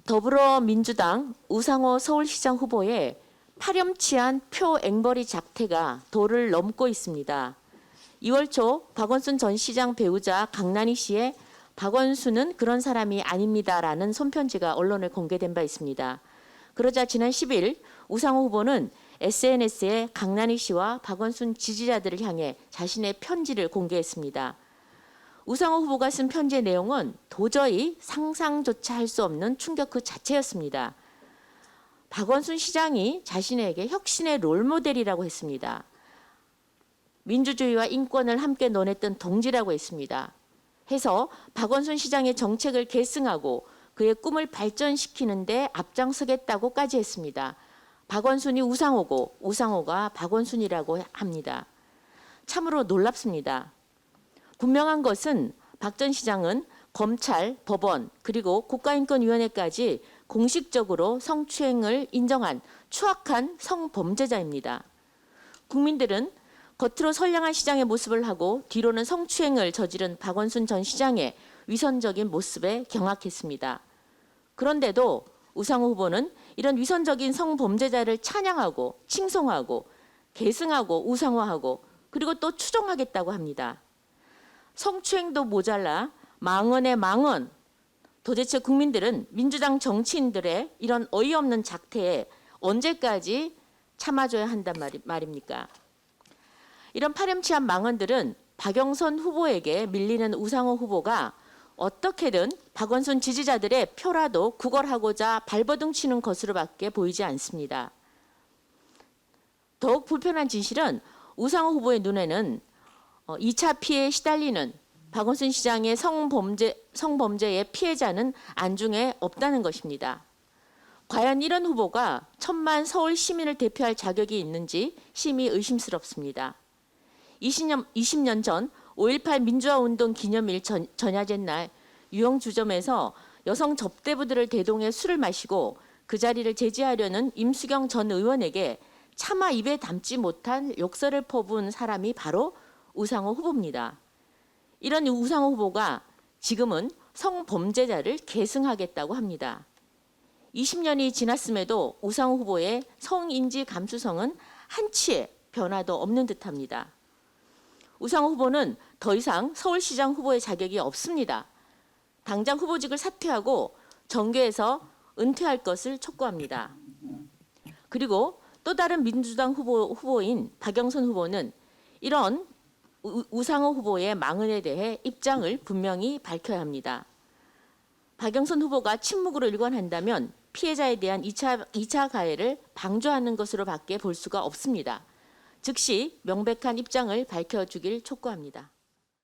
더불어민주당 우상호 서울시장 후보의 파렴치한 표앵벌이 작태가 도를 넘고 있습니다. 2월 초 박원순 전 시장 배우자 강난희 씨의 박원순은 그런 사람이 아닙니다라는 손편지가 언론에 공개된 바 있습니다. 그러자 지난 10일 우상호 후보는 SNS에 강난희 씨와 박원순 지지자들을 향해 자신의 편지를 공개했습니다. 우상호 후보가 쓴 편지의 내용은 도저히 상상조차 할 수 없는 충격 그 자체였습니다. 박원순 시장이 자신에게 혁신의 롤모델이라고 했습니다. 민주주의와 인권을 함께 논했던 동지라고 했습니다. 해서 박원순 시장의 정책을 계승하고 그의 꿈을 발전시키는 데 앞장서겠다고까지 했습니다. 박원순이 우상호고 우상호가 박원순이라고 합니다. 참으로 놀랍습니다. 분명한 것은 박 전 시장은 검찰, 법원, 그리고 국가인권위원회까지 공식적으로 성추행을 인정한 추악한 성범죄자입니다. 국민들은 겉으로 선량한 시장의 모습을 하고 뒤로는 성추행을 저지른 박원순 전 시장의 위선적인 모습에 경악했습니다. 그런데도 우상호 후보는 이런 위선적인 성범죄자를 찬양하고 칭송하고 계승하고 우상화하고 그리고 또 추종하겠다고 합니다. 성추행도 모자라 망언의 망언. 도대체 국민들은 민주당 정치인들의 이런 어이없는 작태에 언제까지 참아줘야 한단 말입니까? 이런 파렴치한 망언들은 박영선 후보에게 밀리는 우상호 후보가 어떻게든 박원순 지지자들의 표라도 구걸하고자 발버둥 치는 것으로밖에 보이지 않습니다. 더욱 불편한 진실은 우상호 후보의 눈에는 2차 피해에 시달리는 박원순 시장의 성범죄의 피해자는 안중에 없다는 것입니다. 과연 이런 후보가 1000만 서울 시민을 대표할 자격이 있는지 심히 의심스럽습니다. 20년 전 5.18 민주화운동 기념일 전야제 날 유흥주점에서 여성 접대부들을 대동해 술을 마시고 그 자리를 제지하려는 임수경 전 의원에게 차마 입에 담지 못한 욕설을 퍼부은 사람이 바로 우상호 후보입니다. 이런 우상호 후보가 지금은 성범죄자를 계승하겠다고 합니다. 20년이 지났음에도 우상호 후보의 성인지 감수성은 한치의 변화도 없는 듯합니다. 우상호 후보는 더 이상 서울시장 후보의 자격이 없습니다. 당장 후보직을 사퇴하고 정계에서 은퇴할 것을 촉구합니다. 그리고 또 다른 민주당 후보인 박영선 후보는 이런 우상호 후보의 망언에 대해 입장을 분명히 밝혀야 합니다. 박영선 후보가 침묵으로 일관한다면 피해자에 대한 2차 가해를 방조하는 것으로밖에 볼 수가 없습니다. 즉시 명백한 입장을 밝혀주길 촉구합니다.